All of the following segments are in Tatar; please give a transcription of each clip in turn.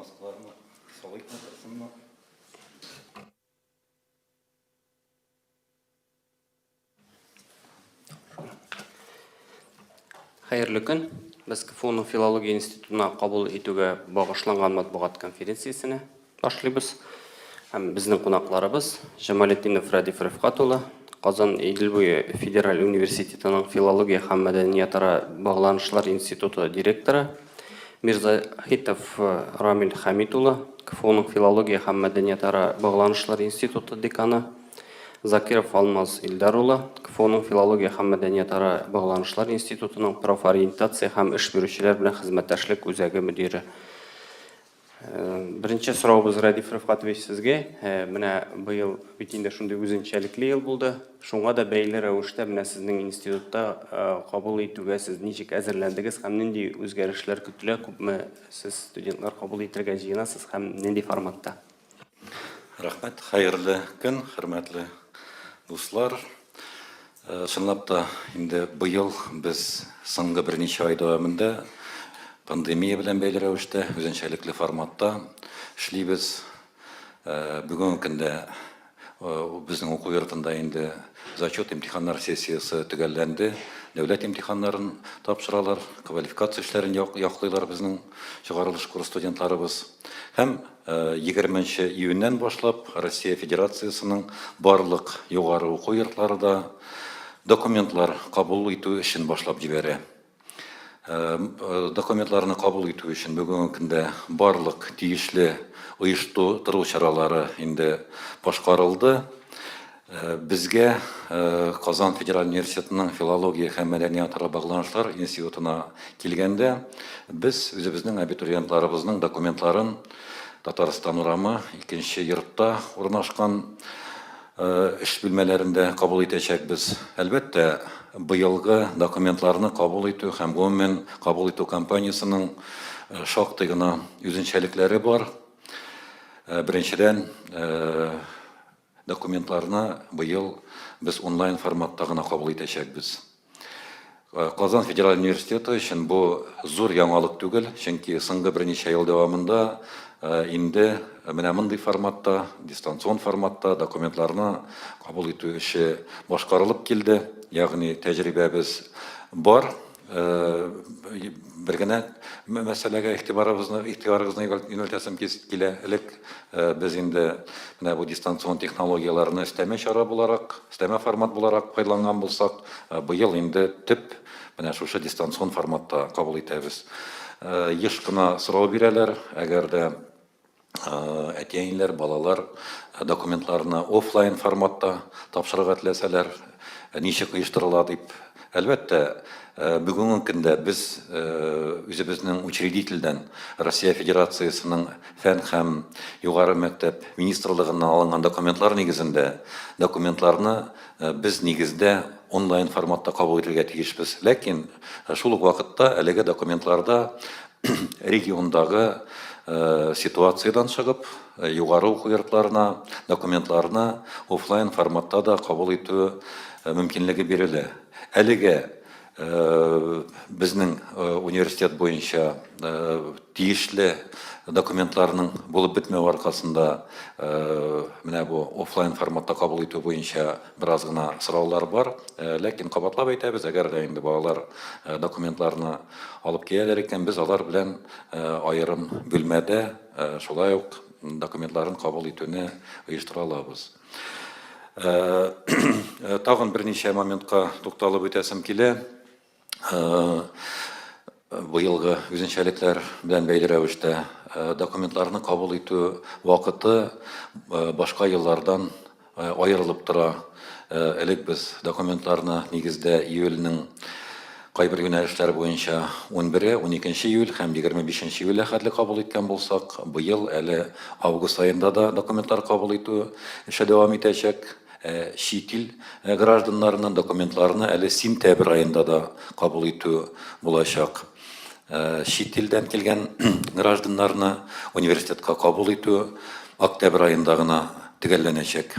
маскаларны салыйкмы, тырсынмы? Хайырлы көн. Без КФУның филология институтына кабул итүгә багышланган матбугат конференциясенә башлыйбыз. Һәм безнең кунакларыбыз Җамалетдинов Радиф Рифкат улы, Казан Идел-буе федераль университетының филология һәм мәдәниятара багланышлар институты директоры, Мирзахитов Рамил Хамид улы, КФУның филология һәм мәдәниятара багланышлар институты деканы, Закиров Алмаз Илдар улы, КФУның филология һәм мәдәниятара багланышлар институтының профориентация һәм эш бирүчеләр белән хезмәттәшлек үзәге мөдире. Беренче сораубыз Радиф Рифкатович сезгә. Менә быел бит инде шундый үзенчәлекле ел булды. Шуңа да бәйле рәвештә менә сезнең институтта кабул итүгә сез ничек әзерләндегез һәм нинди үзгәрешләр көтелә? Күпме сез студентлар кабул итәргә җыенасыз һәм нинди форматта? Рәхмәт, хәерле көн, хөрмәтле дуслар. Чынлап та инде быел без соңгы берничә ай дәвамында пандемия белән бәйле рәвештә үзенчәлекле форматта эшлибез. Бүген көндә безнең уку йортында инде зачет имтиханнар сессиясы төгәлләнде. Дәүләт имтиханнарын тапшыралар, квалификация эшләрен яклыйлар безнең чыгарылыш курс студентларыбыз. Һәм 20 июньнән башлап Россия Федерациясының барлык югары уку йортлары да документлар кабул итү өчен башлап җибәрә. Документларны кабул итү өчен бүгенге көндә барлык тиешле оештыру чаралары инде башкарылды. Безгә Казан Федераль университетының филология һәм мәдәниятара багланышлар институтына килгәндә без үзебезнең абитуриентларыбызның документларын Татарстан урамы 2нче йортта урнашкан эш бүлмәләрендә кабул итәчәкбез. Әлбәттә, быелгы документларны кабул итү һәм гомумән кабул итү кампаниясының шактый гына үзенчәлекләре бар. Беренчедән, документларны быел без онлайн форматта гына кабул итәчәкбез. Казан Федераль университеты өчен бу зур яңалык түгел, чөнки соңгы берничә ел дәвамында инде менә мондый форматта, дистанцион форматта документларны кабул итү эше башкарылып килде. Ягъни тәҗрибәбез бар. Бер генә мәсьәләгә игътибарыгызны юнәлтәсем килә. Элек без инде менә бу дистанцион технологияларны өстәмә чара буларак, өстәмә формат буларак файдаланган булсак, быел инде төп менә шушы дистанцион форматта кабул итәбез. Еш кына сорау бирәләр, әгәр дә әтиәннәр, балалар документларны офлайн форматта тапшырырга теләсәләр, ничек оештырыла дип. Әлбәттә, бүгенге көндә без үзебезнең учредительдән Россия Федерациясының фән һәм югары мәктәп министрлыгыннан алынган документлар нигезендә документларны без нигездә онлайн форматта кабул итәргә тиешбез. Ләкин шул ук вакытта әлеге документларда региондагы ситуациядан чыгып, югары уку йортларына документларны офлайн форматта да кабул итү мөмкинлеге бирелә. Әлегә безнең университет буенча тиешле документларның булып бетмәү аркасында менә бу офлайн форматта кабул итү буенча бераз гына сораулар бар. Ләкин кабатлап әйтәбез, әгәр дә инде балалар документларны алып киләләр икән, без алар белән аерым бүлмәдә шулай ук документларын кабул итүне оештыра алабыз. Тагын берничә моментка тукталып үтәсем килә. Быелгы үзенчәлекләр белән бәйле рәвештә документларны кабул итү вакыты башка еллардан аерылып тора. Элек без документларны нигездә июльнең кайбер юнәлешләр буенча 11-12 июль һәм 25 июль хәтле кабул иткән булсак, быел әле август аенда да документлар кабул итү эше дәвам итәчәк. Чит ил гражданнарының документларны әле сентябрь аенда да кабул итү булачак. Чит илдән килгән гражданнарны университетка кабул итү октябрь аенда гына төгәлләнәчәк.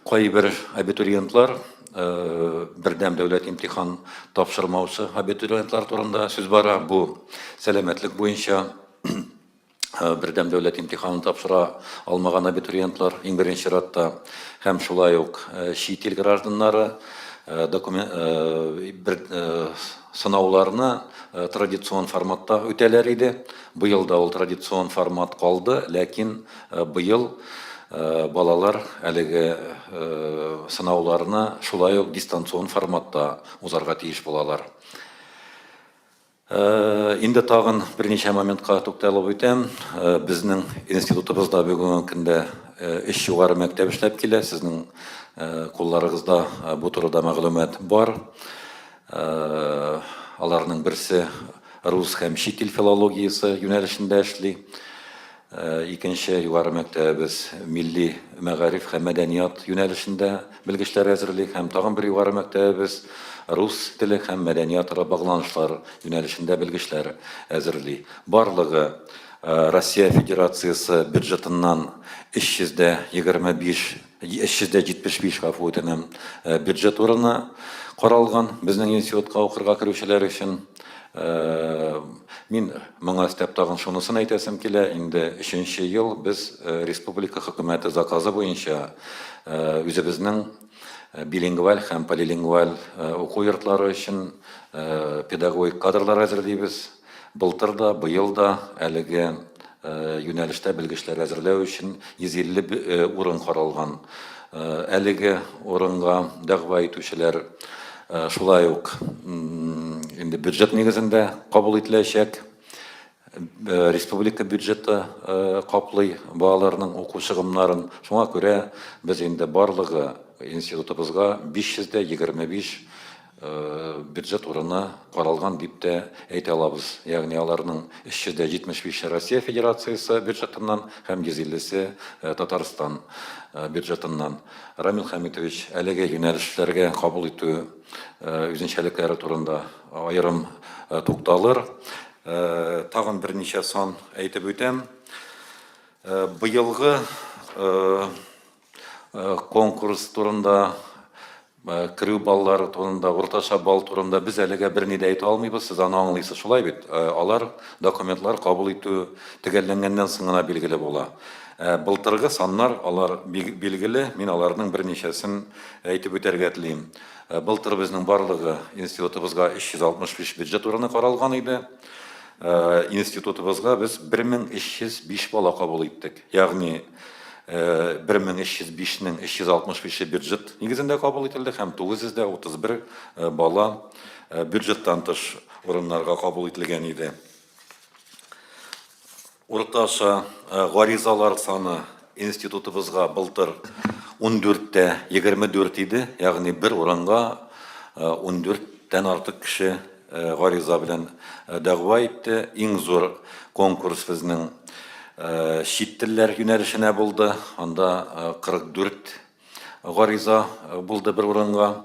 Кайбер абитуриентлар бердәм дәүләт имтихан тапшырмаучы абитуриентлар турында сүз бара. Бу сәламәтлек буенча бердәм дәүләт имтиханын тапшыра алмаган абитуриентлар иң беренче чиратта һәм шулай ук чит ил гражданнары сынауларны традицион форматта үтәләр иде. Быел да ул традицион формат калды, ләкин быел балалар әлеге сынауларны шулай ук дистанцион форматта узарга тиеш булалар. Инде тагын берничә моментка тукталып үтәм. Безнең институтыбызда бүгенге көндә 3 югары мәктәп эшләп килә. Сезнең кулларыгызда бу турыда мәгълүмат бар. Аларның берсе рус һәм чит ил филологиясе юнәлешендә эшли. Икенче югары мәктәбебез милли мәгариф һәм мәдәният юнәлешендә белгечләр әзерли, һәм тагын бер югары мәктәбебез рус теле һәм мәдәниятара багланышлар юнәлешендә белгечләр әзерли. Барлыгы Россия Федерациясы бюджетыннан 375 гафу үтенәм бюджет урыны каралган безнең институтка укырга керүчеләр өчен. Мин моңа өстәп тагын шунысын әйтәсем килә. Инде 3нче ел без республика хөкүмәте заказы буенча үзебезнең билингваль һәм полилингваль уку йортлары өчен педагогик кадрлар әзерлибез. Былтыр да, быел да әлеге юнәлештә белгечләр әзерләү өчен 150 урын каралган. Әлеге урынга дәгъва итүчеләр шулай ук инде бюджет нигезендә кабул ителәчәк. Республика бюджеты каплый балаларның уку чыгымнарын. Шуңа күрә без инде барлыгы институтыбызга 525 бюджет урыны каралган дип тә әйтә алабыз. Ягъни аларның 375 Россия Федерациясы бюджетыннан һәм 150-се Татарстан бюджетыннан. Рамил Хамитович әлеге юнәлешләргә кабул итү үзенчәлекләре турында аерым тукталыр. Тагын берничә сан әйтеп үтәм. Быелгы конкурс турында, керү баллары турында, уртача балл турында без әлегә берни дә әйтә алмыйбыз. Сез аны аңлыйсыз, шулай бит? Алар документлар кабул итү төгәлләнгәннән соң гына билгеле була. Былтыргы саннар алар билгеле, мин аларның берничәсен әйтеп үтәргә телим. Былтыр безнең барлыгы институтыбызга 365 бюджет урыны каралган иде. Институтыбызга без 1305 бала кабул иттек. Ягъни 1305-нең 365 бюджет нигезендә кабул ителде һәм 931 бала бюджеттан тыш урыннарга кабул ителгән иде. Уртача гаризалар саны институтыбызга былтыр 14-тә 24 иде. Ягъни бер урынга 14-тән артык кеше гариза белән дәгъва итте. Иң зур конкурс безнең чит телләр юнәлешенә булды. Анда 44 гариза булды бер урынга.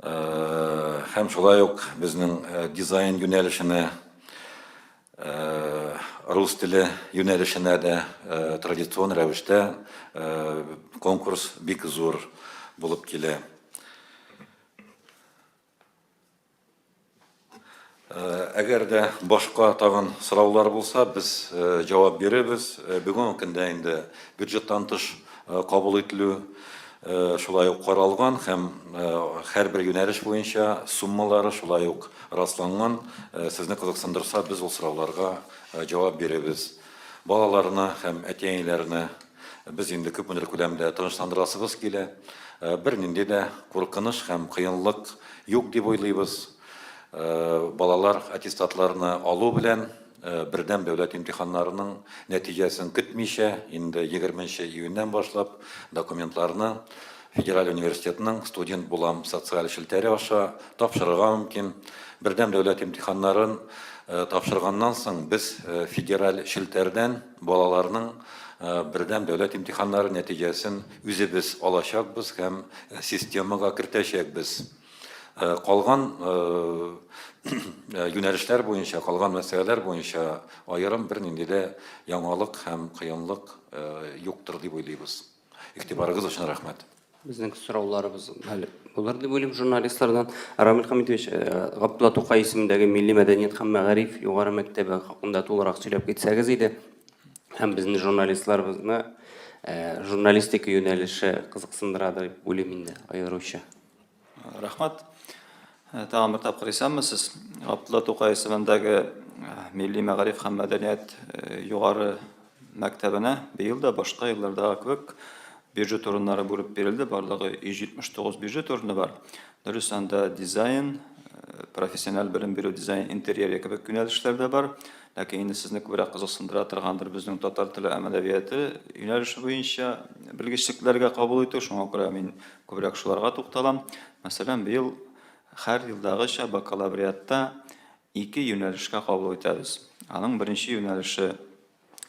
Һәм шулай ук безнең дизайн юнәлешенә, рус теле юнәлешенә дә традицион рәвештә конкурс бик зур булып килә. Әгәр дә башка тагын сораулар булса, без җавап бирәбез. Бүгенге көндә инде бюджеттан тыш кабул ителү шулай ук каралган һәм һәрбер юнәлеш буенча суммалары шулай ук расланган. Сезне кызыксындырса, без ул сорауларга җавап бирәбез. Балаларны һәм әти-әниләрне без инде күпмедер күләмдә тынычландырасыбыз килә. Бернинди дә куркыныч һәм кыенлык юк дип уйлыйбыз. Балалар аттестатларны алу белән бердәм дәүләт имтиханнарының нәтиҗәсен көтмичә, инде 20 июньнән башлап документларны Федераль университетының студент булам социаль шелтәре аша тапшырырга мөмкин. Бердәм дәүләт имтиханнарын тапшырганнан соң без федераль шелтәрдән балаларның бердәм дәүләт имтиханнары нәтиҗәсен үзебез алачакбыз һәм системага кертәчәкбез. Калган юнәлешләр буенча, калган мәсьәләләр буенча аерым бернинди дә яңалык һәм кыенлык юктыр дип уйлыйбыз. Игътибарыгыз өчен рәхмәт. Біздің сұрауларымыз әлі болар деп ойлаймын журналистлардан. Рамил Хамитович, Ғабдулла Тоқай исеміндегі Милли мәдениет һәм мәгариф югары мәктәбе хакында тулырак сөйләп китсәгез иде. Һәм безнең журналистларыбызны журналистика юнәлеше кызыксындырады дип уйлыйм инде, аеруча. Рахмат. Тагын бер тапкыр исәнмесез. Габдулла Тукай исемендәге Милли мәгариф һәм мәдәният югары мәктәбенә быел да башка еллардагы кебек бюджет урыннары бүреп бирелде. Барлыгы 179 бюджет урыны бар. Дөрес анда дизайн, профессиональ белем бирү, дизайн, интерьер кебек юнәлешләр дә бар. Ләкин инде сезне күбрәк кызыксындыра торгандыр безнең татар теле әмәлияты юнәлеше буенча белгечлекләргә кабул итү. Шуңа күрә мин күбрәк шуларга тукталам. Мәсәлән, быел һәр елдагыча бакалавриатта 2 юнәлешкә кабул итәбез. Аның беренче юнәлеше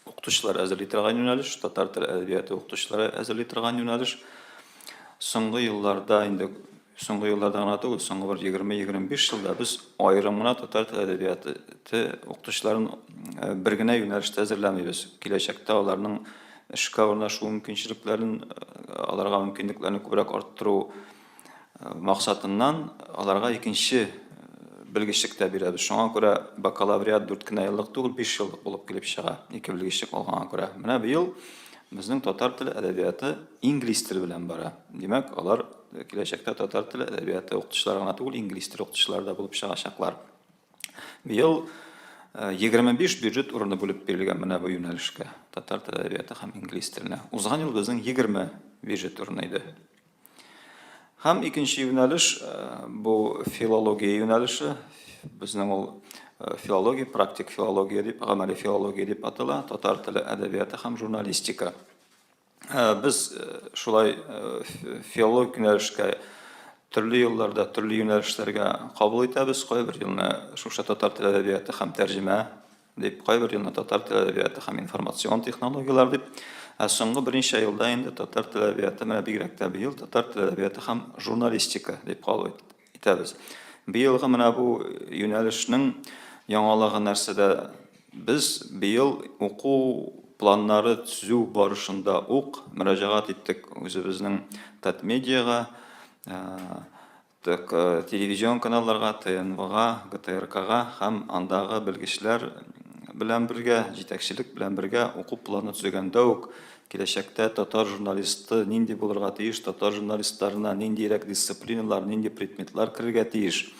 укытучылар әзерли торган юнәлеш, татар теле әдәбияты укытучылары әзерли торган юнәлеш. Соңгы елларда гына түгел, соңгы 20-25 елда без аерым гына татар теле әдәбияты укытучыларын бер генә юнәлештә әзерләмибез. Киләчәктә аларның эшкә урнашу мөмкинчелекләрен, аларга мөмкинлекләрне күбрәк арттыру максатыннан аларга икенче белгечлектә бирәбез. Шуңа күрә бакалавриат 4 кенә еллык түгел, 5 еллык булып килеп чыга. 2 белгечлек алганга күрә. Менә быел безнең татар теле әдәбияты инглиз теле белән бара. Димәк, алар киләчәктә татар теле әдәбияты укытучылары гына түгел, инглиз теле укытучылары да булып чыгачаклар. Быел 25 бюджет урыны булып бирелгән менә бу юнәлешкә, татар теле әдәбияты һәм инглиз теленә. Узган ел безнең 20 бюджет урыны иде. Һәм икенче юнәлеш бу филология юнәлеше. Безнең ул филология, практик филология дип, гамәли филология дип атала, татар теле әдәбияты һәм журналистика. Без шулай филология юнәлешкә төрле елларда төрле юнәлешләргә кабул итәбез. Кайбер елны шушы татар теле әдәбияты һәм тәрҗемә дип, кайбер елны татар теле әдәбияты һәм информацион технологиялар дип. Соңгы берничә елда инде татар теле әдәбияты менә бигрәк тә быел татар теле әдәбияты һәм журналистика дип кабул итәбез. Быелгы менә бу юнәлешнең яңалыгы нәрсәдә? Без быел уку планнары төзү барышында ук мөрәҗәгать иттек үзебезнең Татмедиага, телевизион каналларга, ТНВга, ГТРКга һәм андагы белгечләр белән бергә, җитәкчелек белән бергә уку планы төзегәндә үк киләчәктә татар журналисты нинди булырга тиеш, татар журналистларына ниндирәк дисциплиналар, нинди предметлар кирергә тиеш,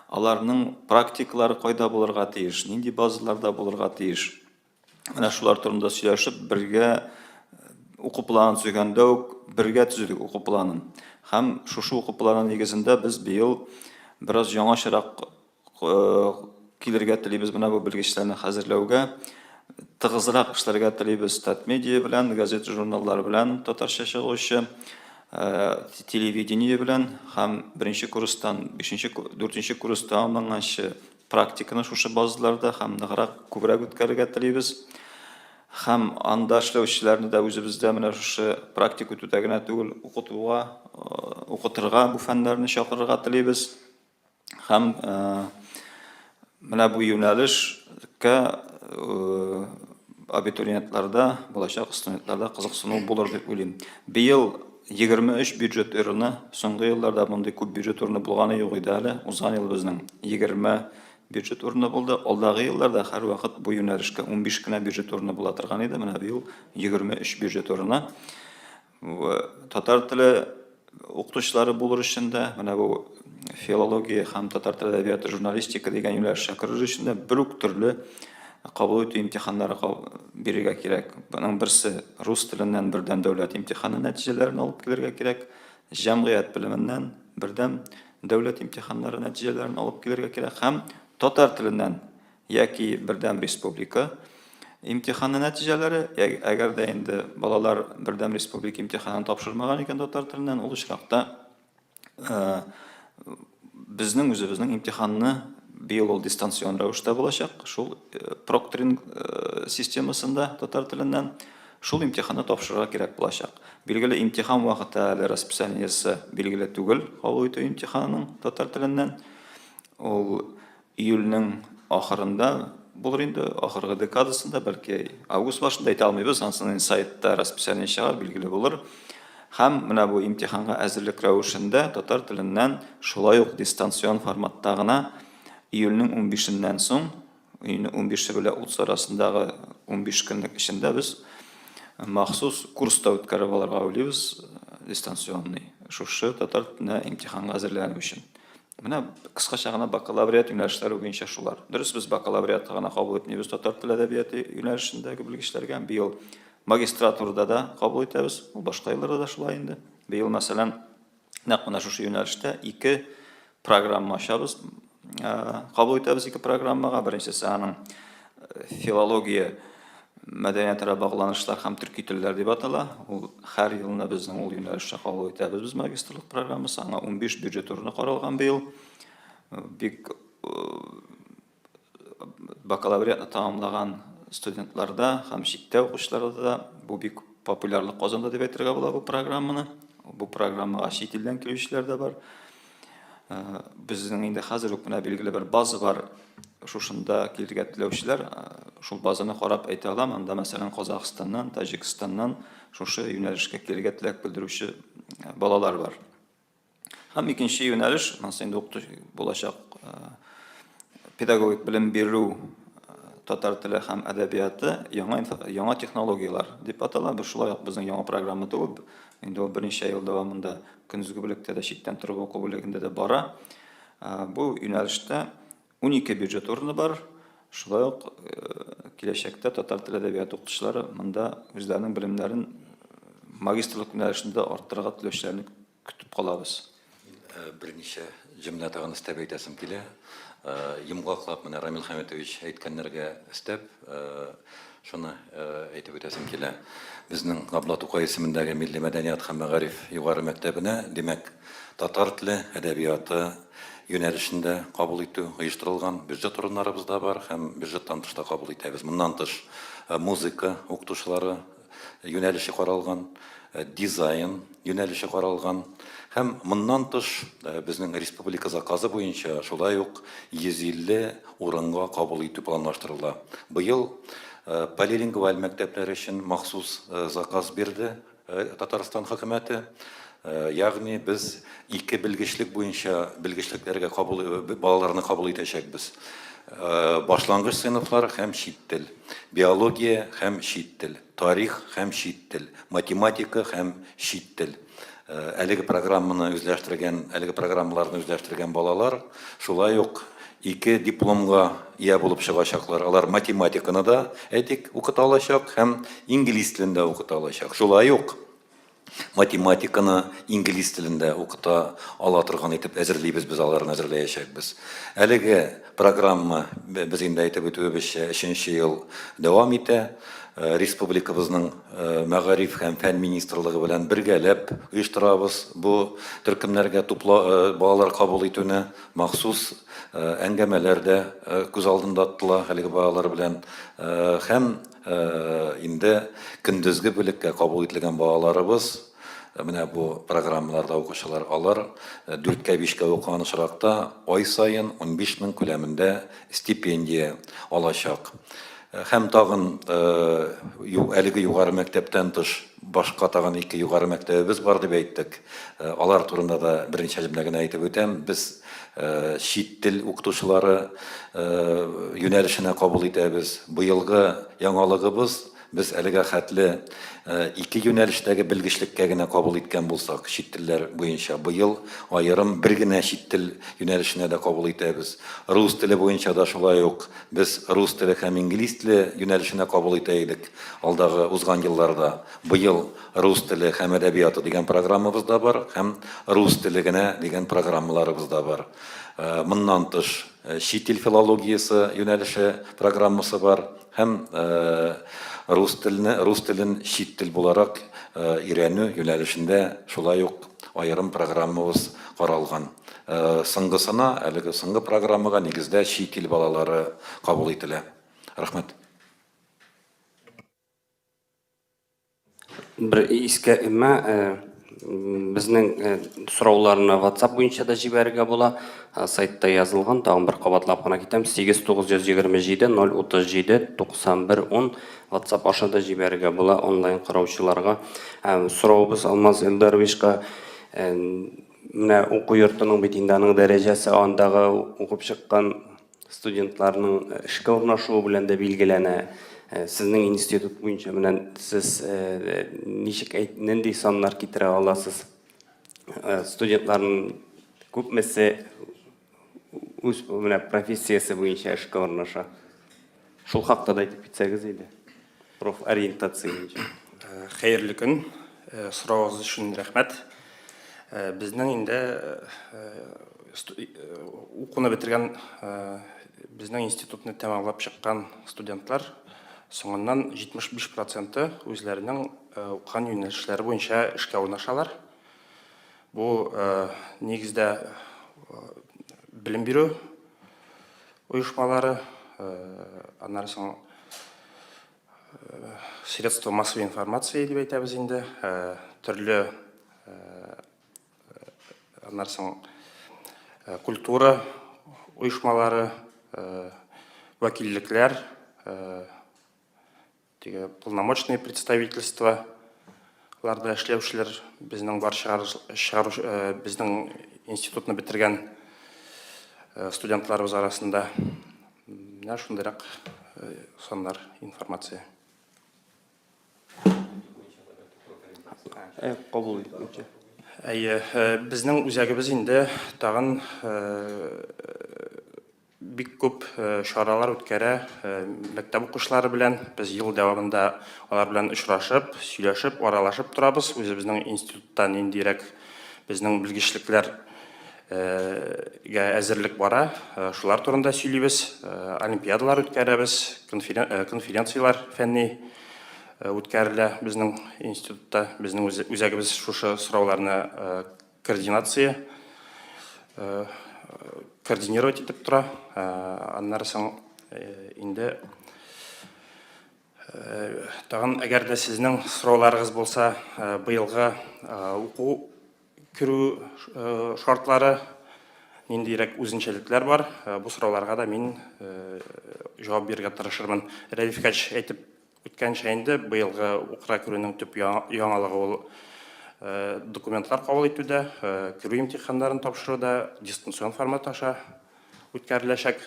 аларның практикалары кайда булырга тиеш, нинди базаларда булырга тиеш. Менә шулар турында сөйләшеп, бергә уку планын төзегәндә үк бергә төзедек уку планын. Һәм шушы уку планы нигезендә без быел бераз яңачарак килергә телибез менә бу белгечләрне хәзерләүгә, тыгызрак эшләргә телибез Татмедиа белән, газета журналлар белән, татарча чыгучы телевидение белән һәм 1нче курстан 5нче 4нче курста тәмамланганчы практиканы шушы базаларда һәм ныграк күбрәк үткәрергә телибез. Һәм анда эшләүчеләрне дә үзебездә менә шушы практик үтүдә генә түгел, укытырга бу фәннәрне чакырырга телибез. Һәм менә бу юнәлешкә абитуриентларда, булачак студентларда кызыксыну булыр дип уйлыйм. Быел 23 бюджет урыны, соңгы елларда мондый күп бюджет урыны булганы юк иде әле. Узган ел безнең 20 бюджет урыны булды. Алдагы елларда һәр вакыт бу юнәлешкә 15 кенә бюджет урыны була торган иде. Менә быел 23 бюджет урыны. Татар теле укытучылары булыр өчен дә менә бу филология һәм татар теле әдәбияты журналистика дигән юнәлешкә керер өчен дә бер үк төрле кабул итү имтиханнары бирергә кирәк. Буның берсе рус теленнән бердәм дәүләт имтиханы нәтиҗәләрен алып килергә кирәк. Җәмгыять белеменнән бердәм дәүләт имтиханнары нәтиҗәләрен алып килергә кирәк. Һәм татар теленнән яки бердәм республика имтиханы нәтиҗәләре, әгәр дә инде балалар бердәм республика имтиханын тапшырмаган икән татар теленнән, ул очракта безнең үзебезнең имтиханны быел ул дистанцион рәвештә булачак. Шул прокторинг системасында татар теленнән шул имтиханны тапшырырга кирәк булачак. Билгеле имтихан вакыты әле расписаниесе билгеле түгел, кабул итү имтиханының татар теленнән. Ул июльнең ахырында булыр инде, ахыргы декадасында, бәлки август башында әйтә алмыйбыз, ансын сайтта расписание чыгар, билгеле булыр. Һәм менә бу имтиханга әзерлек рәвешендә татар теленнән шулай ук дистанцион форматта гына июльнең 15-ннән соң, июльнең 15-е белән 30 арасындагы 15 көнлек эчендә без махсус курста үткәреп алырга уйлыйбыз, дистанционный, шушы татар теленә имтиханга әзерләнү өчен. Менә кыскача гына бакалавриат юнәлешләре буенча шулар. Дөрес, без бакалавриатта гына кабул итмибез татар теле әдәбияты юнәлешендәге белгечләргә. Быел магистратурада да кабул итәбез, ул башка елларда да шулай инде. Быел, мәсәлән, нәкъ менә шушы юнәлештә 2 программа ачабыз. Кабул итәбез 2 программага. Беренчесе аның филология, мәдәниятләр багланышлар һәм төрки телләр дип атала. Ул һәр елны безнең ул юнәлештә кабул итәбез без магистрлык программасы. Аңа 15 бюджет урыны каралган быел. Бик бакалавриатны тәмамлаган студентларда һәм читтә укучыларда да бу бик популярлык казанда дип әйтергә була бу программаны. Бу программага чит илдән килүчеләр дә бар. Безнең инде хәзер үк менә билгеле бер база бар. Шушында килергә теләүчеләр шул базаны карап әйтә алам. Анда мәсәлән Казакъстаннан, Таҗикстаннан шушы юнәлешкә килергә теләк белдерүче балалар бар. Һәм икенче юнәлеш, монсы инде укытучы булачак педагогик белем бирү татар теле һәм әдәбияты яңа технологиялар дип атала. Бу шулай ук безнең яңа программа түгел. Инде ул берничә ел дәвамында көндезге бүлектә дә читтән торып уку бүлегендә дә бара. Бу юнәлештә 12 бюджет урыны бар. Шулай ук киләчәктә татар теле әдәбияты укытучылары монда үзләренең белемнәрен магистрлык юнәлешендә арттырырга теләүчеләрне көтеп калабыз. Берничә җөмлә тагын өстәп әйтәсем килә. Йомгаклап менә Рамил Хәмитович әйткәннәргә өстәп, шуны әйтеп үтәсем килә. Безнең Габдулла Тукай исемендәге Милли мәдәният һәм мәгариф югары мәктәбенә, димәк, татар теле әдәбияты юнәлешендә кабул итү оештырылган бюджет урыннарыбыз да бар һәм бюджеттан тыш та кабул итәбез. Моннан тыш музыка укытучылары юнәлеше каралган, дизайн юнәлеше каралган һәм моннан тыш безнең республика заказы буенча шулай ук 150 урынга кабул итү планлаштырыла. Быел полилингваль мәктәпләр өчен махсус заказ бирде Татарстан хөкүмәте. Ягъни без 2 белгечлек буенча белгечлекләргә балаларны кабул итәчәкбез. Башлангыч сыйныфлар һәм чит тел, биология һәм чит тел, тарих һәм чит тел, математика һәм чит тел. Әлеге программаны үзләштергән, әлеге программаларны үзләштергән балалар шулай ук 2 дипломга ия булып чыгачаклар. Алар математиканы да әйтик укыта алачак һәм инглиз телендә укыта алачак. Шулай ук математиканы инглиз телендә укыта ала торган итеп әзерлибез, без аларны әзерләячәкбез. Әлеге программа без инде әйтеп үтүебезчә 3нче ел дәвам итә. Республикабызның мәгариф һәм фән министрлыгы белән бергәләп оештырабыз. Бу төркемнәргә балалар кабул итүне махсус әңгәмәләрдә күз алдында тотыла әлеге балалар белән һәм инде көндезге бүлеккә кабул ителгән балаларыбыз менә бу программаларда укучылар алар 4-5 укыган очракта ай сайын 15 мең күләмендә стипендия алачак. Һәм тагын әлеге югары мәктәптән тыш башка тагын 2 югары мәктәбебез бар дип әйттек. Алар турында да беренче җөмлә генә әйтеп үтәм. Без чит тел укытучылары юнәлешенә кабул итәбез. Быелгы яңалыгыбыз без әлегә хәтле 2 юнәлештәге белгечлеккә генә кабул иткән булсак, чит телләр буенча быел аерым бер генә чит тел юнәлешенә дә кабул итәбез. Рус теле буенча да шулай ук без рус теле һәм инглиз теле юнәлешенә кабул итә идек. Алдагы узган елларда быел рус теле һәм әдәбияты дигән программабыз да бар һәм рус теле генә дигән программаларыбыз да бар. Моннан тыш чит тел филологиясе юнәлеше программасы бар һәм рус телен чит тел буларак өйрәнү юнәлешендә шулай ук аерым программабыз каралган. Соңгысына, әлеге соңгы программага нигездә чит тел балалары кабул ителә. Рәхмәт. Бер искә имма Безнең сорауларны WhatsApp буенча да җибәрергә була. Сайтта язылган, тагын бер кабатлап кына китәм. 8927-037-91-10 WhatsApp аша да җибәрергә була онлайн караучыларга. Сораубыз Алмаз Элдаровичка менә уку йортының бит инде аның дәрәҗәсе андагы укып чыккан студентларның эшкә урнашуы белән дә билгеләнә. Сезнең институт буенча менән сез ничек нинди саннар китерә аласыз? Студентларның күпмесе үз менә профессиясе буенча эшкә урнаша. Шул хакта да әйтеп китсәгез иде. Профориентация буенча. Хәерле көн. Сорауыгыз өчен рәхмәт. Безнең инде укуны бетергән безнең институтны тәмамлап чыккан студентлар соңыннан 75% үзләренең укыган юнәлешләре буенча эшкә урнашалар. Бу нигездә белем бирү оешмалары, аннан соң средства массовой информации дип әйтәбез инде, төрле аннан соң культура оешмалары, вәкиллекләр, полномочные представительства ларда эшләүчеләр безнең бар безнең институтны бетергән студентларыбыз арасында. Менә шундыйрак саннар, информация. Кабул итүче. Безнең үзәгебез инде тагын бик күп чаралар үткәрә мәктәп укучылары белән. Без ел дәвамында алар белән очрашып, сөйләшеп, аралашып торабыз. Үзебезнең институттан ниндирәк безнең белгечлекләр әзерлек бара. Шулар турында сөйлибез. Олимпиадалар үткәрәбез, конференциялар фәнни үткәрелә безнең институтта. Безнең үзәгебез шушы сорауларны координировать итеп тора. Аннан соң инде тагын әгәр дә сезнең сорауларыгыз булса, быелгы уку керү шартлары ниндирәк үзенчәлекләр бар. Бу сорауларга да мин җавап бирергә тырышырмын. Рәдиф Хаҗ әйтеп үткәнчә инде быелгы укырга керүнең төп яңалыгы ул документлар кабул итүдә, керү имтиханнарын тапшыруда дистанцион формат аша үткәреләчәк.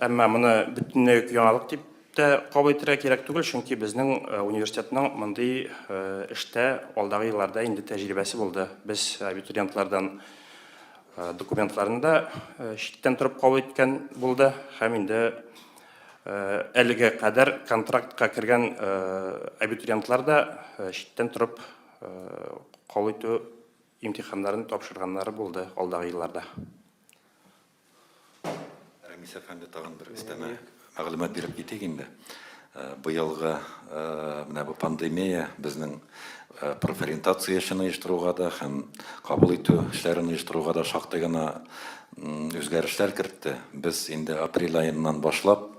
Әмма моны бөтенләй яңалык дип тә кабул итәргә кирәк түгел, чөнки безнең университетның мондый эштә алдагы елларда инде тәҗрибәсе булды. Без абитуриентлардан документларын да читтән торып кабул иткән булды һәм инде әлегә кадәр контрактка кергән абитуриентлар да читтән торып кабул итү имтиханнарын тапшырганнары булды алдагы елларда. Рәмис әфәнде тагын бер өстәмә мәгълүмат биреп китик инде. Быелгы менә бу пандемия безнең профориентация эшен оештыруга да һәм кабул итү эшләрен оештыруга да шактый гына үзгәрешләр кертте. Без инде апрель аеннан башлап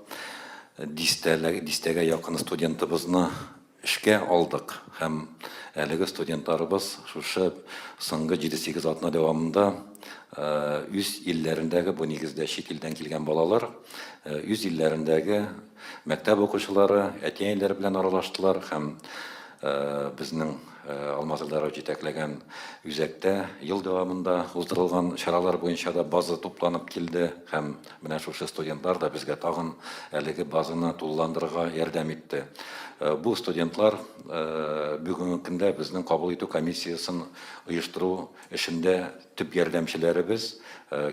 10-гә якын студентыбызны эшкә алдык һәм әлеге студентларыбыз шушы соңгы 7-8 атна дәвамында үз илләрендәге, бу нигездә чит илдән килгән балалар, үз илләрендәге мәктәп укучылары, әти-әниләр белән аралаштылар һәм безнең Алмаз Элдарович җитәкләгән үзәктә ел дәвамында уздырылган чаралар буенча да база тупланып килде һәм менә шушы студентлар да безгә тагын әлеге базаны тулыландырырга ярдәм итте. Бу студентлар бүгенге көндә безнең кабул итү комиссиясын оештыру эшендә төп ярдәмчеләребез.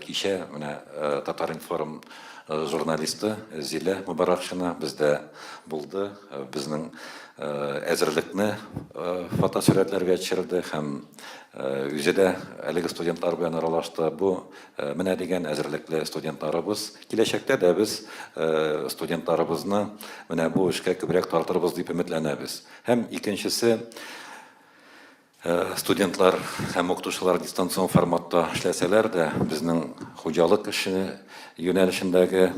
Кичә менә Татар-Информ журналисты Зилә Мубаракшина бездә булды. Безнең әзерлекне фотосурәтләргә төшерде һәм үзе дә әлеге студентлар белән аралашты. Бу менә дигән әзерлекле студентларыбыз. Киләчәктә дә без студентларыбызны менә бу эшкә күбрәк тартырбыз дип өметләнәбез. Һәм икенчесе, студентлар һәм укытучылар дистанцион форматта эшләсәләр дә, безнең хуҗалык эше юнәлешендәге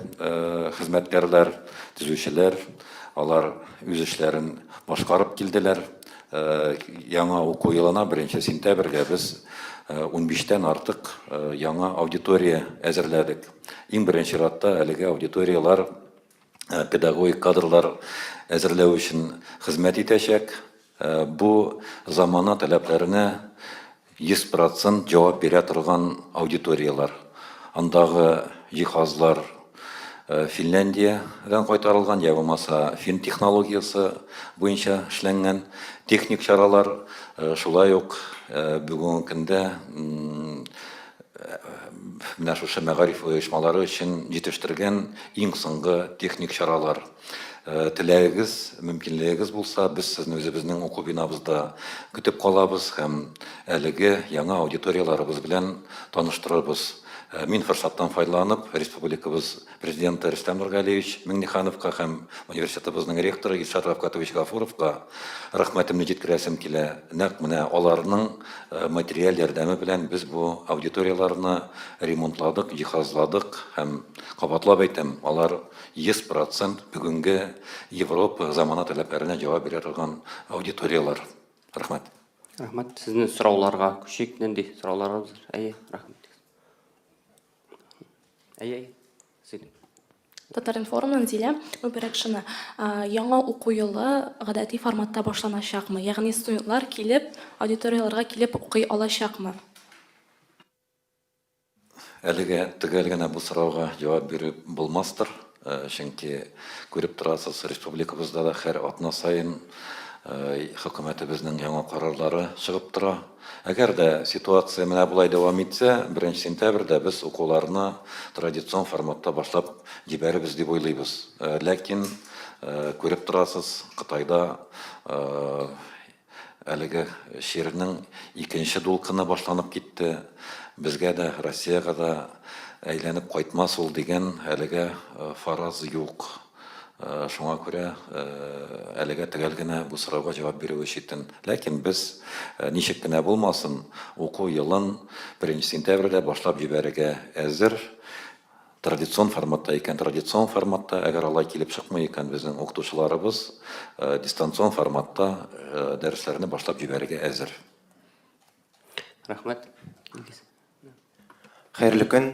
хезмәткәрләр, төзүчеләр, алар үз эшләрен башкарып килделәр. яңа уку елына 1 сентябрьгә без 15-тән артык яңа аудитория әзерләдек. Иң беренче чиратта әлеге аудиториялар педагогик кадрлар әзерләү өчен хезмәт итәчәк. Бу замана таләпләренә 100% җавап бирә торган аудиториялар. Андагы җиһазлар Финляндиядан кайтарылган, я булмаса фин технологиясы буенча эшләнгән техник чаралар, шулай ук бүгенге көндә менә шушы мәгариф оешмалары өчен җитештергән иң соңгы техник чаралар. Теләгегез, мөмкинлегегез булса, без сезне үзебезнең уку бинабызда көтеп калабыз һәм әлеге яңа аудиторияларыбыз белән таныштырырбыз. Мин форсаттан файдаланып, республикабыз президенты Рөстәм Нургалиевич Миңнехановка һәм университетыбызның ректоры Илшат Рафкатович Гафуровка рәхмәтемне җиткерәсем килә. Нәкъ менә аларның материаль ярдәме белән без бу аудиторияларны ремонтладык, җиһазладык һәм кабатлап әйтәм, алар 100% бүгенге Европа замана таләпләренә җавап бирә торган аудиториялар. Рәхмәт. Рахмат. Сезнең сорауларга күчик, нинди сорауларыгыз бар? Әйе, рахмат. Әйе, син. Татаринформнан Зилә Мөбәрәкшина, яңа уку елы гадәти форматта башланачакмы? Ягъни студентлар килеп, аудиторияларга килеп укый алачакмы? Әлегә төгәл генә бу сорауга җавап биреп булмастыр. Чөнки күреп торасыз, республикабызда да һәр атна сайын хөкүмәтебезнең яңа карарлары чыгып тора. Әгәр дә ситуация менә булай дәвам итсә, 1 сентябрьдә без укуларны традицион форматта башлап җибәребез дип уйлыйбыз. Ләкин күреп торасыз, Кытайда әлеге ширнең икенче дулкыны башланып китте. Безгә дә, Россиягә дә әйләнеп кайтмас ул дигән әлеге фараз юк. Шуңа күрә әлегә төгәл генә бу сорауга җавап бирү өчен. Ләкин без ничек кенә булмасын, уку елын 1 сентябрьдә башлап җибәрергә әзер. Традицион форматта икән, традицион форматта, әгәр алай килеп чыкмый икән, безнең укытучыларыбыз дистанцион форматта дәресләрне башлап җибәрергә әзер. Рахмат. Хәерле көн.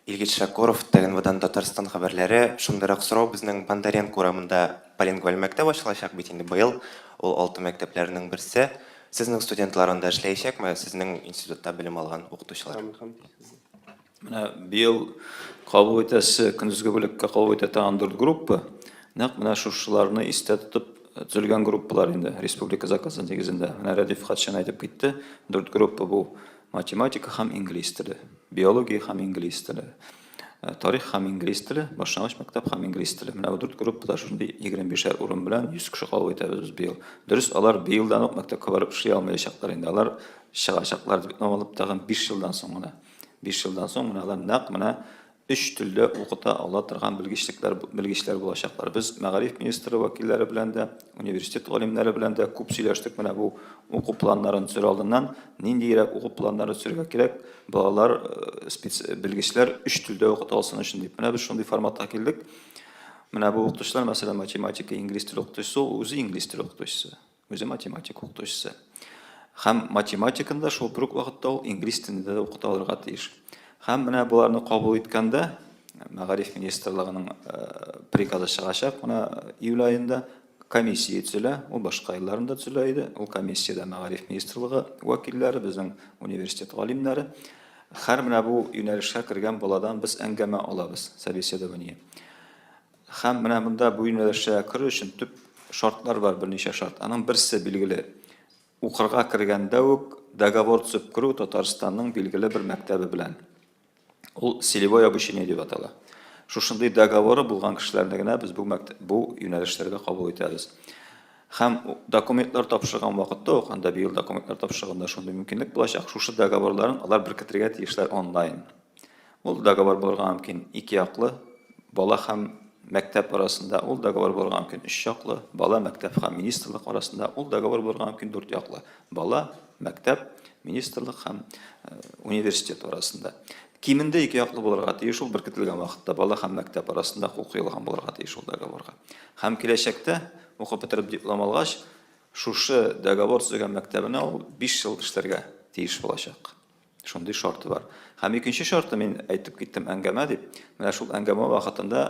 Илгиз Шакуров, ТГНВ-дан Татарстан хәбәрләре. Шундыйрак сорау, безнең Бондаренко урамында полингваль мәктәп ачылачак бит инде быел. Ул 6 мәктәпләрнең берсе. Сезнең студентларында эшләячәкме? Сезнең институтта белем алган укытучылар? Менә быел кабул итәсе көндезге бүлеккә кабул итә торган 4 группа. Нәкъ менә шушыларны истә тотып төзелгән группалар инде республика заказы нигезендә. Менә Радиф Хатшин әйтеп китте. 4 группа бу математика һәм инглиз теле, биология һәм инглиз теле, тарих һәм инглиз теле, башлангыч мәктәп һәм инглиз теле. Менә бу 4 группада шундый 25 урын белән 100 кеше кабул итәбез быел. Дөрес, алар быелдан ук мәктәпкә барып эшли алмаячаклар инде. Алар чыгачаклар дип намалып тагын 5 елдан соң гына. 5 елдан соң менә алар нәкъ менә 3 телдә укыта ала торган белгечләр булачаклар. Без Мәгариф министры вәкилләре белән дә, университет галимнәре белән дә күп сөйләштек. Менә бу уку планнарын төзер алдыннан ниндирәк уку планнары төзергә кирәк, балалар белгечләр 3 телдә укыта алсын өчен дип. Менә без шундый форматка килдек. Менә бу укытучылар, мәсәлән, математика, инглиз теле укытучысы, үзе инглиз теле укытучысы, үзе математика укытучысы. Һәм математиканы да шул бер үк вакытта ул инглиз телендә дә укыта алырга тиеш. Һәм менә буларны кабул иткәндә Мәгариф министрлыгының приказы чыгачак. Менә июль аенда комиссия төзелә, ул башка елларында төзелә иде. Ул комиссиядә Мәгариф министрлыгы вәкилләре, безнең университет галимнәре. Һәр менә бу юнәлешкә кергән баладан без әңгәмә алабыз, собеседование. Һәм менә монда бу юнәлешкә керү өчен төп шартлар бар, берничә шарт. Аның берсе билгеле. Укырга кергәндә үк договор төзеп керү Татарстанның билгеле бер мәктәбе белән. Ул селевое обучение дип атала. Шушындый договоры булган кешеләрне генә без бу юнәлешләргә кабул итәбез. Һәм документлар тапшырган вакытта ук, анда быел документлар тапшырганда шундый мөмкинлек булачак. Шушы договорларын алар беркетергә тиешләр онлайн. Ул договор булырга мөмкин 2 яклы, бала һәм мәктәп арасында, ул договор булырга мөмкин 3 яклы, бала, мәктәп һәм министрлык арасында, ул договор булырга мөмкин 4 яклы, бала, мәктәп, министрлык һәм университет арасында. Кимендә 2 яклы булырга тиеш, ул беркетелгән вакытта бала һәм мәктәп арасында кул куелган булырга тиеш ул договорга. Һәм киләчәктә укып бетереп диплом алгач, шушы договор төзегән мәктәбенә ул 5 ел эшләргә тиеш булачак. Шундый шарты бар. Һәм икенче шарты мин әйтеп киттем әңгәмә дип. Менә шул әңгәмә вакытында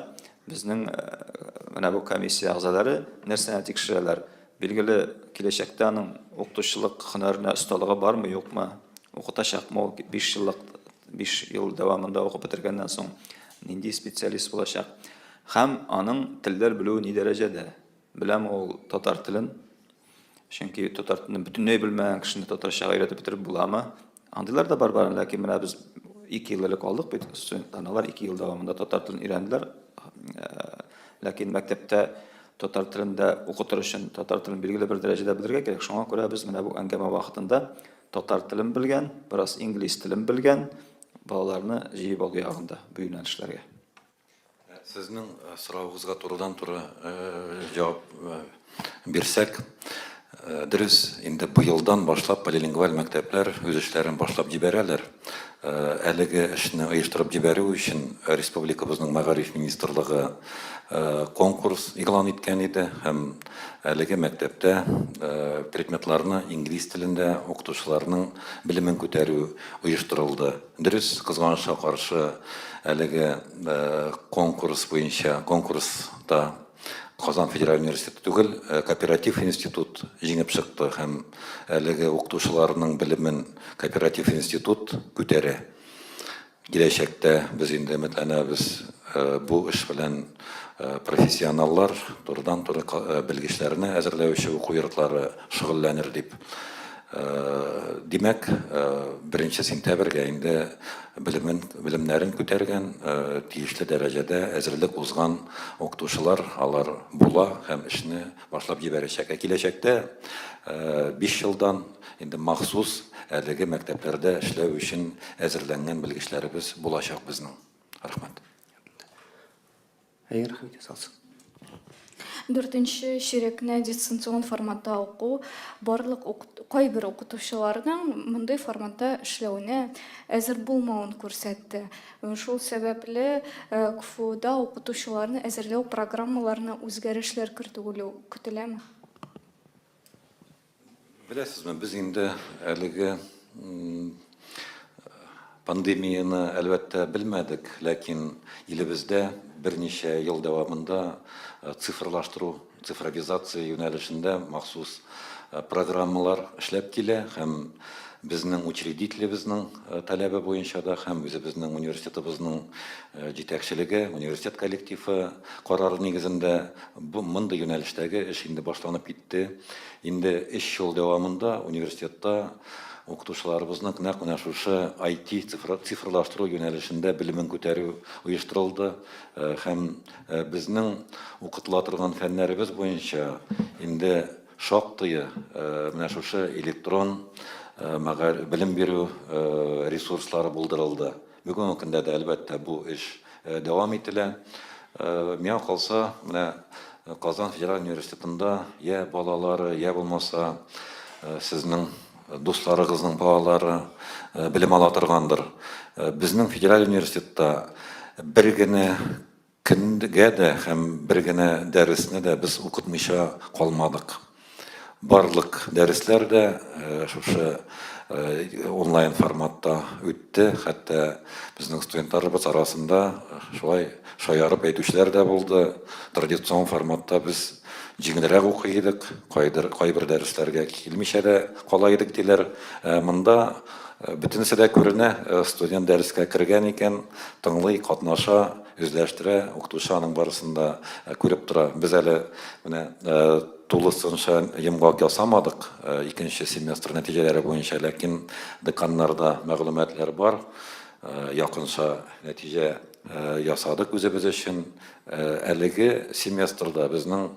безнең менә бу комиссия әгъзалары нәрсәне тикшерәләр? Билгеле киләчәктә аның укытучылык һөнәренә осталыгы бармы, юкмы? Укытачакмы ул 5 ел дәвамында укып бетергәннән соң нинди специалист булачак? Һәм аның телләр белүе ни дәрәҗәдә? Беләм ул татар телен. Чөнки татар телен бөтенләй белмәгән кешене татарчага өйрәтеп бетереп буламы? Андыйлар да бар, ләкин менә без 2 ел элек алдык бит, студентлар 2 ел дәвамында татар телен өйрәнделәр. Ләкин мәктәптә татар телендә укытыр өчен татар телен билгеле бер дәрәҗәдә белергә кирәк. Шуңа күрә без менә бу әңгәмә вакытында татар телен белгән, бераз инглиз телен белгән балаларны җыеп алу ягында бу юнәлешләргә. Сезнең сорауыгызга турыдан-туры җавап бирсәк, дөрес, инде быелдан башлап полилингваль мәктәпләр үз эшләрен башлап җибәрәләр. Әлеге эшне оештырып җибәрү өчен республикабызның Мәгариф министрлыгы конкурс игълан иткән иде һәм әлеге мәктәптә предметларны инглиз телендә укытучыларның белемен күтәрү оештырылды. Дөрес, кызганычка каршы әлеге конкурс буенча конкурста Казан федераль университеты түгел, кооператив институт җиңеп чыкты һәм әлеге укытучыларның белемен кооператив институт күтәрә. Киләчәктә без инде өметләнәбез бу эш белән профессионаллар турыдан-туры белгечләрне әзерләүче уку йортлары шөгыльләнер дип. Димәк, 1 сентябрьгә инде белемнәрен күтәргән, тиешле дәрәҗәдә әзерлек узган укытучылар алар була һәм эшне башлап җибәрәчәк. Киләчәктә 5 елдан инде махсус әлеге мәктәпләрдә эшләү өчен әзерләнгән белгечләребез булачак безнең. Рәхмәт. Әйе, рәхмәт салсын. 4-нче чирекне дистанцион форматта уку барлык кайбер укытучыларның мондый форматта эшләүенә әзер булмавын күрсәтте. Шул сәбәпле КФУда укытучыларны әзерләү программаларына үзгәрешләр кертү көтеләме? Беләсезме, без инде әлеге пандемияны әлбәттә белмәдек, ләкин илебездә берничә ел дәвамында цифрлаштыру, цифровизация юнәлешендә махсус программалар эшләп килә һәм безнең учредителебезнең таләбе буенча да һәм үзебезнең университетыбызның җитәкчелеге, университет коллективы карары нигезендә бу мондый юнәлештәге эш инде башланып китте. Инде 3 ел дәвамында университетта укытучыларыбызның нәкъ менә шушы IT цифрлаштыру юнәлешендә белемен күтәрү оештырылды һәм безнең укытыла торган фәннәребез буенча инде шактый менә шушы электрон белем бирү ресурслары булдырылды. Бүген көндә дә әлбәттә бу эш дәвам ителә. Миңа калса, менә Казан федераль университетында я балалары, я булмаса сезнең дусларыгызның балалары белем ала торгандыр. Безнең федераль университетта бер генә көндәгә дә һәм бер генә дәресне дә без укытмыйча калмадык. Барлык дәресләр дә шушы онлайн форматта үтте. Хәтта безнең студентларыбыз арасында шулай шаярып әйтүчеләр дә булды. Традицион форматта без җиңелрәк укый идек, кайбер дәресләргә килмичә дә кала идек диләр. Монда бөтенесе дә күренә, студент дәрескә кергән икән, тыңлый, катнаша, үзләштерә, укытучы аның барысында күреп тора. Без әле менә тулысынча йомгак ясамадык икенче семестр нәтиҗәләре буенча, ләкин деканнарда мәгълүматлар бар. Якынча нәтиҗә ясадык үзебез өчен. Әлеге семестрда безнең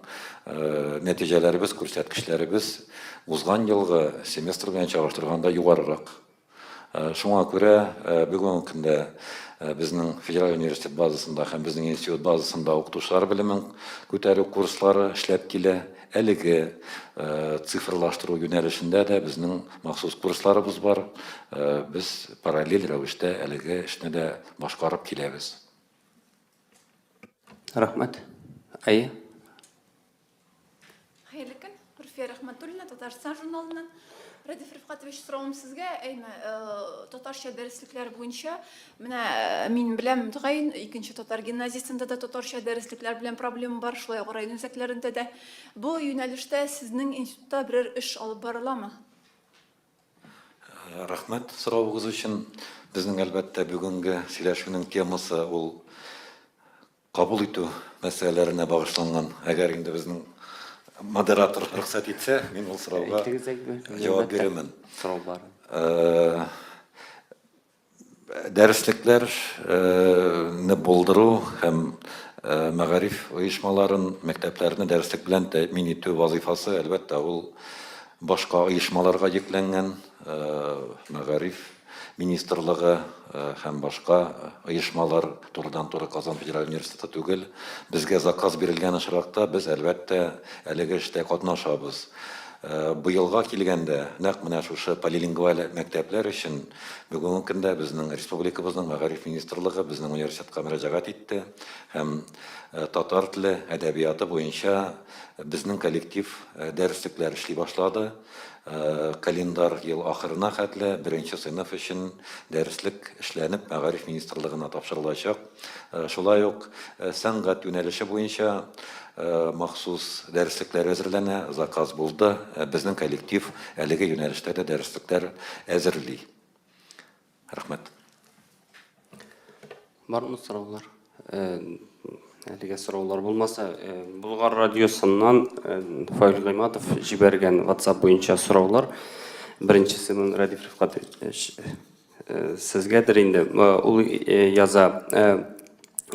нәтиҗәләребез, күрсәткечләребез узган елгы семестр белән чагыштырганда югарырак. Шуңа күрә бүген көндә безнең федераль университет базасында һәм безнең институт базасында укытучылар белемен күтәрү курслары эшләп килә. Әлеге цифрлаштыру юнәлешендә дә безнең махсус курсларыбыз бар. Без параллель рәвештә әлеге эшне дә башкарып киләбез. Рәхмәт. Әйе. Хәерле көн, Зульфия Рахматуллина, Татарстан журналынан. Радиф Рифкатович, сұрауым сізге, татарша дәріслеклер бойынша, мен білем дұғайын, екінші татар гимназиясында да татарша дәріслеклер білем проблема бар, шулай орай үнсәклерінде де. Бұл юнәліште сіздің институтта бірер іш алып барыла ма? Рахмет сұрауыңыз үшін. Біздің әлбәттә бүгінгі сөйләшуінің темасы ол қабыл итү мәсьәләләренә багышланган. Әгәр инде безнең модератор рөхсәт итсә, мин ул сорауга җавап бирәмен. Сорау бар. Дәреслекләрне булдыру һәм мәгариф оешмаларын мәктәпләрне дәреслек белән тәэмин итү вазифасы әлбәттә ул башка оешмаларга йөкләнгән. Мәгариф министрлыгы һәм башка оешмалар турыдан-туры Казан федераль университеты түгел. Безгә заказ бирелгән очракта без әлбәттә әлеге эштә катнашабыз. Быелга килгәндә нәкъ менә шушы полилингваль мәктәпләр өчен бүгенге көндә безнең республикабызның мәгариф министрлыгы безнең университетка мөрәҗәгать итте һәм татар теле әдәбияты буенча безнең коллектив дәреслекләр эшли башлады. Календар ел ахырына хәтле беренче сыйныф өчен дәреслек эшләнеп мәгариф министрлыгына тапшырылачак. Шулай ук сәнгать юнәлеше буенча махсус дәреслекләр әзерләнә, заказ булды. Безнең коллектив әлеге юнәлештә дә дәреслекләр әзерли. Рәхмәт. Бармы сораулар? Әлеге сораулар булмаса, Булгар радиосыннан Фаил Гыйматов җибәргән WhatsApp буенча сораулар. Беренчесе мен Радиф Рифкатович сезгәдер инде. Ул яза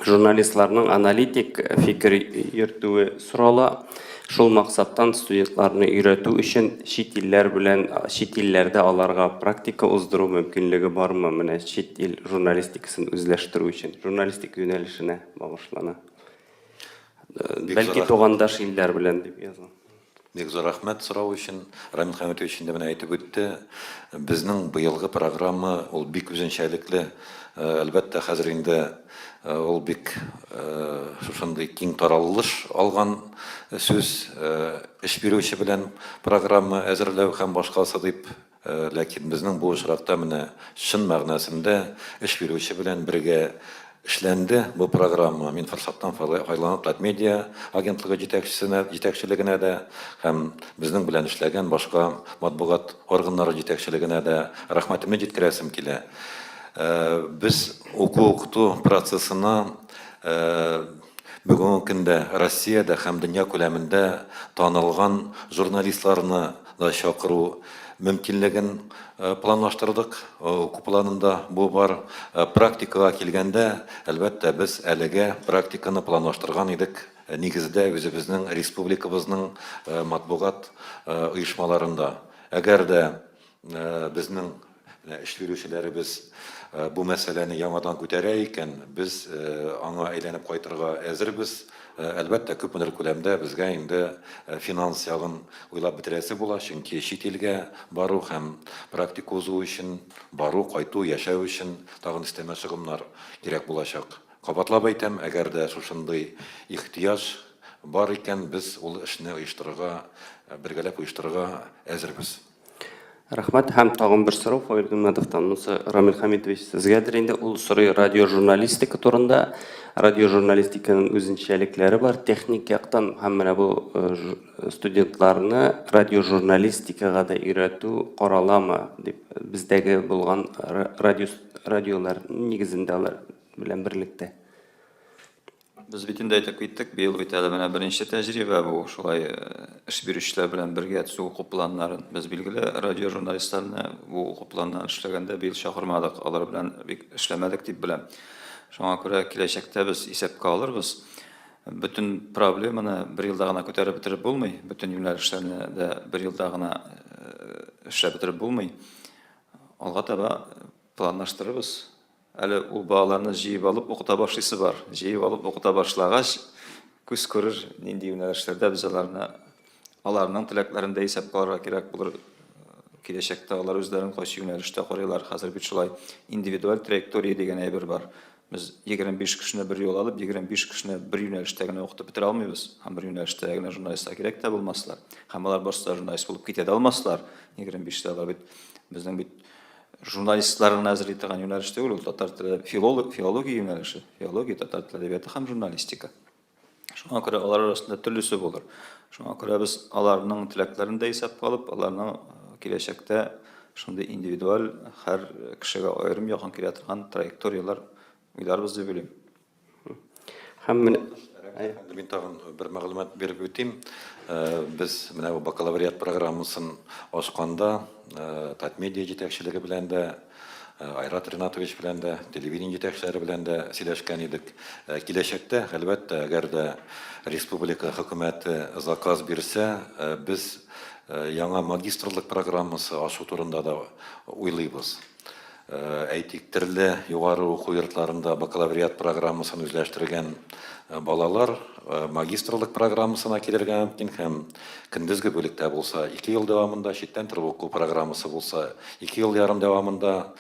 журналистларның аналитик фикер йөртүе сорала. Шул максаттан студентларны өйрәтү өчен чит илләр белән чит илләрдә аларга практика уздыру мөмкинлеге бармы? Менә чит ил журналистикасын үзләштерү өчен, журналистик юнәлешенә багышлана. Бәлки тугандаш илләр белән дип язган. Бик зур рәхмәт сорау өчен. Рамил Хәмитович инде менә әйтеп үтте. Безнең быелгы программа ул бик үзенчәлекле. Әлбәттә хәзер инде ул бик шушындый киң таралыш алган сүз эш бирүче белән программа әзерләү һәм башкасы дип, ләкин безнең бу очракта менә чын мәгънәсендә эш бирүче белән бергә эшләнде бу программа. Мин форсаттан файланып Татмедиа агентлыгы җитәкчелегенә дә һәм безнең белән эшләгән башка матбугат органнары җитәкчелегенә дә рәхмәтемне җиткерәсем килә. Без уку-укыту процессына бүгенге көндә Россиядә һәм дөнья күләмендә танылган журналистларны да чакыру мөмкинлеген планлаштырдык. Уку планында бу бар. Практикага килгәндә, әлбәттә, без әлегә практиканы планлаштырган идек. Нигездә үзебезнең республикабызның матбугат оешмаларында. Әгәр дә безнең эш бирүчеләребез бу мәсьәләне яңадан күтәрә икән, без аңа әйләнеп кайтырга әзербез. Әлбәттә, күпмедер күләмдә безгә инде финанс ягын уйлап бетерәсе була, чөнки чит илгә бару һәм практика узу өчен, бару, кайту, яшәү өчен тагын өстәмә чыгымнар кирәк булачак. Кабатлап әйтәм, әгәр дә шушындый ихтыяҗ бар икән, без ул эшне оештырырга, бергәләп оештырырга әзербез. Рәхмәт, һәм тагын бер сорау Фаил Гыйматовтан. Рамил Хәмитович, сезгәдер инде ул сорый радиожурналистика турында. Радиожурналистиканың үзенчәлекләре бар, техник яктан һәм менә бу студентларны радиожурналистикага да өйрәтү караламы дип, бездәге булган радиолар нигезендә алар белән берлектә. Без бит инде әйтеп киттек, быел бит әле менә беренче тәҗрибә бу, шулай эш бирүчеләр белән бергә төзү уку планнарын. Без билгеле радиожурналистларны бу уку планнарын эшләгәндә быел чакырмадык, алар белән бик эшләмәдек дип беләм. Шуңа күрә киләчәктә без исәпкә алырбыз. Бөтен проблеманы бер елда гына күтәреп бетереп булмый, бөтен юнәлешләрне дә бер елда гына эшләп бетереп булмый. Алга таба планлаштырырбыз. Әле ул балаларны җыеп алып укыта башлыйсы бар. Җыеп алып укыта башлагач, күз күрер нинди юнәлешләрдә без аларның теләкләрен дә исәпкә алырга кирәк булыр. Киләчәктә алар үзләрен кайсы юнәлештә карыйлар. Хәзер бит шулай индивидуаль траектория дигән әйбер бар. Biz 25 kişine bir yol alıp 25 kişine bir yöneliştegine okutup bitir almıyoruz. Hem bir yöneliştegine jurnalistler gerek de bulmasılar. Hem onlar başta jurnalist bulup gitede almasılar. 25 alар bit bizden bit jurnalistlerin nazarıyla yönelişte olur. Tatar tili filologiya yönelişi, filologiya tatar tili edebiyatı hem jurnalistika. Şuna göre alar arasında türlüsü olur. Şuna göre biz alarның tileklerini de hesap alıp, alarның gelecekte şunda individual her kişiye ayrım yakın kiretirgan trajektoriyalar uylarыбыз деп ойлойм. Һәм менә Мен тагын бер мәгълүмат биреп үтим. Без менә бу бакалавриат программасын ачканда Татмедиа җитәкчелеге белән дә, Айрат Ринатович белән дә, телевидение җитәкчеләре белән дә сөйләшкән идек. Киләчәктә, әлбәттә, әгәр дә республика хөкүмәте заказ бирсә, без яңа магистрлык программасы ачу турында да уйлыйбыз. Әйтик, төрле югары уку йортларында бакалавриат программасын үзләштергән балалар магистрлык программасына килергә мөмкин һәм көндезге бүлектә булса 2 ел дәвамында, читтән торып уку программасы булса 2 ел ярым дәвамында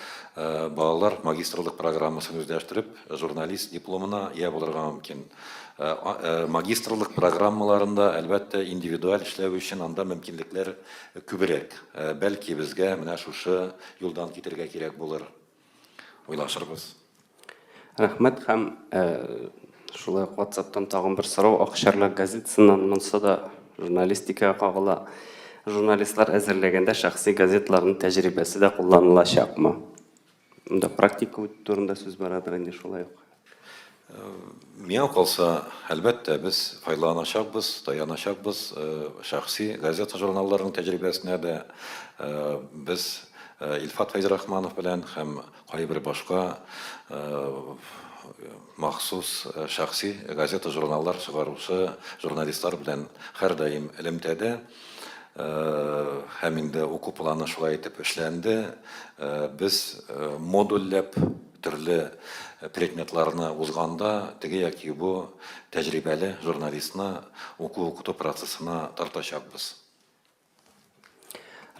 балалар магистрлык программасын үзләштереп журналист дипломына ия булырга мөмкин. Магистрлык программаларында әлбәттә индивидуаль эшләү өчен анда мөмкинлекләр күбрәк. Бәлки безгә менә шушы юлдан китергә кирәк булыр. Уйлашырбыз. рәхмәт һәм шулай WhatsApp-тан тагын бер сорау. Акчарлар газетасыннан монсы да журналистикага кагыла. Журналистлар әзерләгәндә шәхси газетларның тәҗрибәсе дә кулланылачакмы? Монда практика турында сүз барадыр инде шулай ук. Миңа калса, әлбәттә, без файдаланачакбыз, таяначакбыз шәхси газета журналларының тәҗрибәсенә дә. Без Илфат Файзрахманов белән һәм кайбер башка махсус шәхси газета журналлар чыгарушы журналистлар белән һәрдаим элемтәдә һәм инде уку планы шулай итеп эшләнде. Без модульләп төрле предметларны узганда теге яки бу тәҗрибәле журналистны уку-укыту процессына тартачакбыз.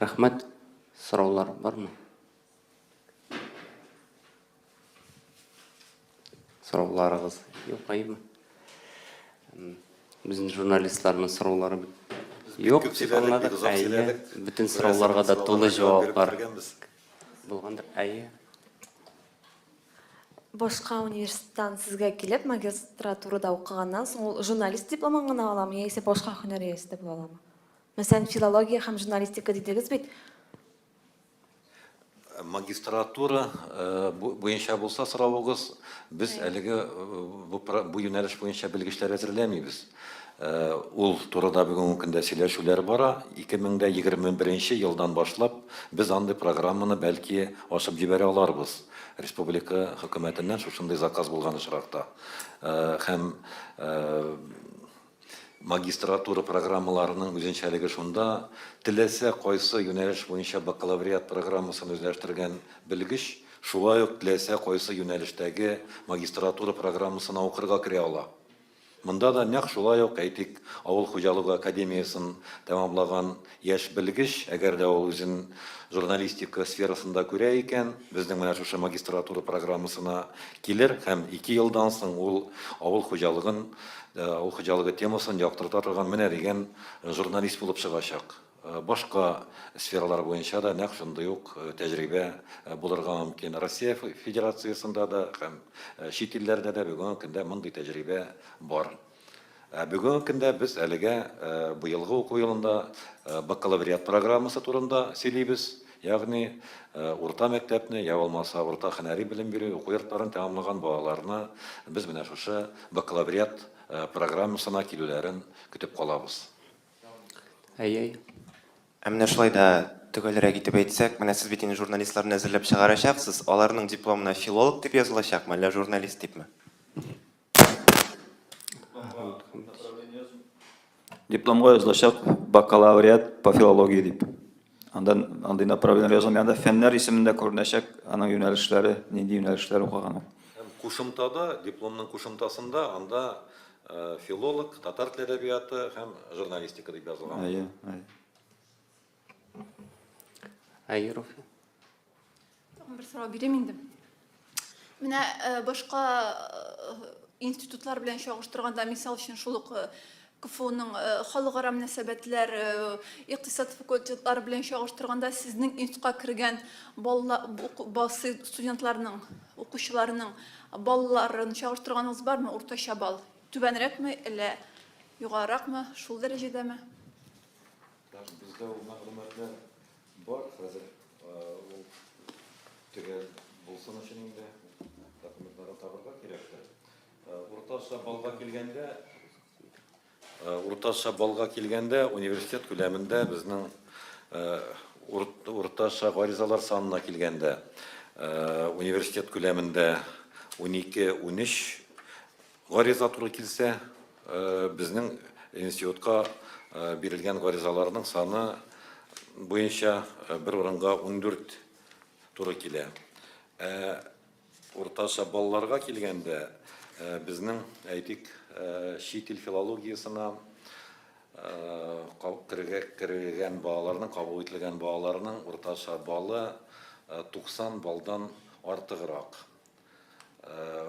Рәхмәт. Сораулар бармы? Сорауларыгыз юк кайбы? Безнең журналистларның сораулары юк дип аңладык. Бүтән сорауларга да тулы җаваплар булгандыр. Башка университеттан сезгә килеп, магистратурада укыганнан соң ул журналист дипломын гына аламы, яисә башка һөнәр иясе дип аламы? Мәсәлән, филология һәм журналистика дидегез бит. Магистратура буенча булса соравыгыз, без әлеге бу юнәлеш буенча белгечләр әзерләмибез. Ул турыда бүген көндә сөйләшүләр бара. 2021 елдан башлап без андый программаны бәлки ашып җибәрә аларбыз. Республика хөкүмәтеннән шушындай заказ булган очракта. Һәм магистратура программаларының үзенчәлеге шунда, теләсә кайсы юнәлеш буенча бакалавриат программасын үзләштергән белгеч, шулай ук теләсә кайсы юнәлештәге магистратура программасына укырга кирә ала. Монда да нәкъ шулай ук әйтик, авыл хуҗалыгы академиясын тәмамлаган яшь белгеч, әгәр дә ул үзен журналистика сферасында күрә икән, безнең менә шушы магистратура программасына килер һәм 2 елдан соң ул авыл хуҗалыгы темасын яктырта торган менә дигән журналист булып чыгачак. Башка сфералар буенча да нәкъ шундый ук тәҗрибә булырга мөмкин. Россия Федерациясында да һәм чит илләрдә дә бүген көндә мондый тәҗрибә бар. Бүген көндә без әлегә быелгы уку елында бакалавриат программасы турында сөйлибез. Ягъни урта мәктәпне, я булмаса урта һөнәри белем бирү уку йортларын тәмамлаган балаларны без менә шушы бакалавриат программасына килүләрен көтеп калабыз. Менә шулай да төгәлрәк итеп әйтсәк, менә сез бит инде журналистларны әзерләп чыгарачаксыз, аларның дипломына филолог дип язылачакмы, әллә журналист дипме? Дипломга язылачак бакалавриат по филологии дип. Андан андый направление язылмый, анда фәннәр исемендә күренәчәк аның юнәлешләре, нинди юнәлешләр укыганы. Кушымтада, дипломның кушымтасында анда филолог, татар теле әдәбияты һәм журналистика дип язылган. Руфи. Тагын бер сорау бирәм инде. Менә башка институтлар белән чагыштырганда, мисал өчен шул ук КФУның халыкара мөнәсәбәтләр, икътисад факультетлары белән чагыштырганда, сезнең институтка кергән студентларның, укучыларның балларын чагыштырганыгыз бармы? Уртача балл түбәнрәкме, әллә югарыракмы, шул дәрәҗәдәме? Бездә ул мәгълүматлар бар хәзер. Ул төгәл булсын өчен инде документларны табырга кирәктер. Уртача балга килгәндә университет күләмендә безнең уртача гаризалар санына килгәндә университет күләмендә 12-13 гариза туры килсә, безнең институтка бирелгән гаризаларның саны буенча бер урынга 14 туры килә. Уртача балларга килгәндә безнең әйтик чит ил филологиясына кергән балаларның, кабул ителгән балаларның уртача баллы 90 балдан артыграк.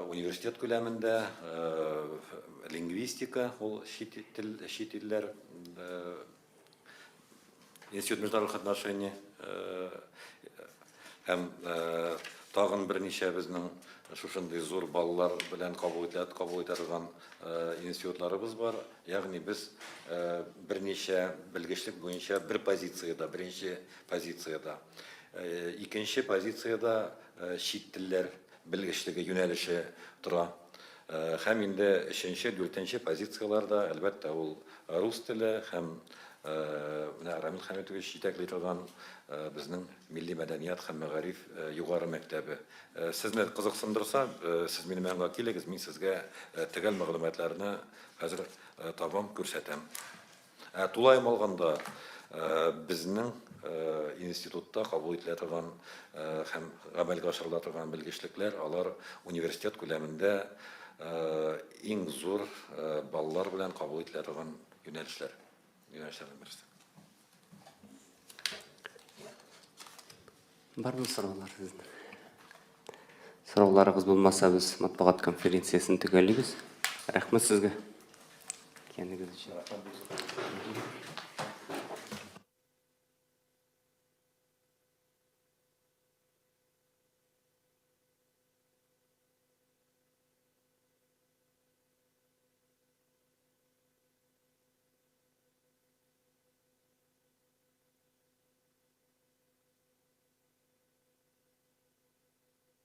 Университет күләмендә лингвистика, ул чит илләр институт международных отношений һәм тагын берничә безнең шушындый зур баллар белән кабул ителгән институтларыбыз бар. Ягъни без берничә белгечлек буенча бер позицияда, беренче позицияда, икенче позицияда чит илләр белгечлеге юнәлеше тора. Һәм инде 3-4 позицияларда әлбәттә ул рус теле һәм Рамил Хәмитович җитәкли торган безнең милли мәдәният һәм мәгариф югары мәктәбе. Сезне кызыксындырса, сез минем янга килегез, мин сезгә төгәл мәгълүматларны хәзер табам, күрсәтәм. Тулайым алганда безнең институтта кабул ителә торган һәм гамәлгә ашырыла торган белгечлекләр, алар университет күләмендә иң зур баллар белән кабул ителә торган юнәлешләр. Бармы сораулар сездә? Сорауларыгыз булмаса, без матбугат конференциясын төгәллибез. Рәхмәт сезгә. Кәнегез өчен.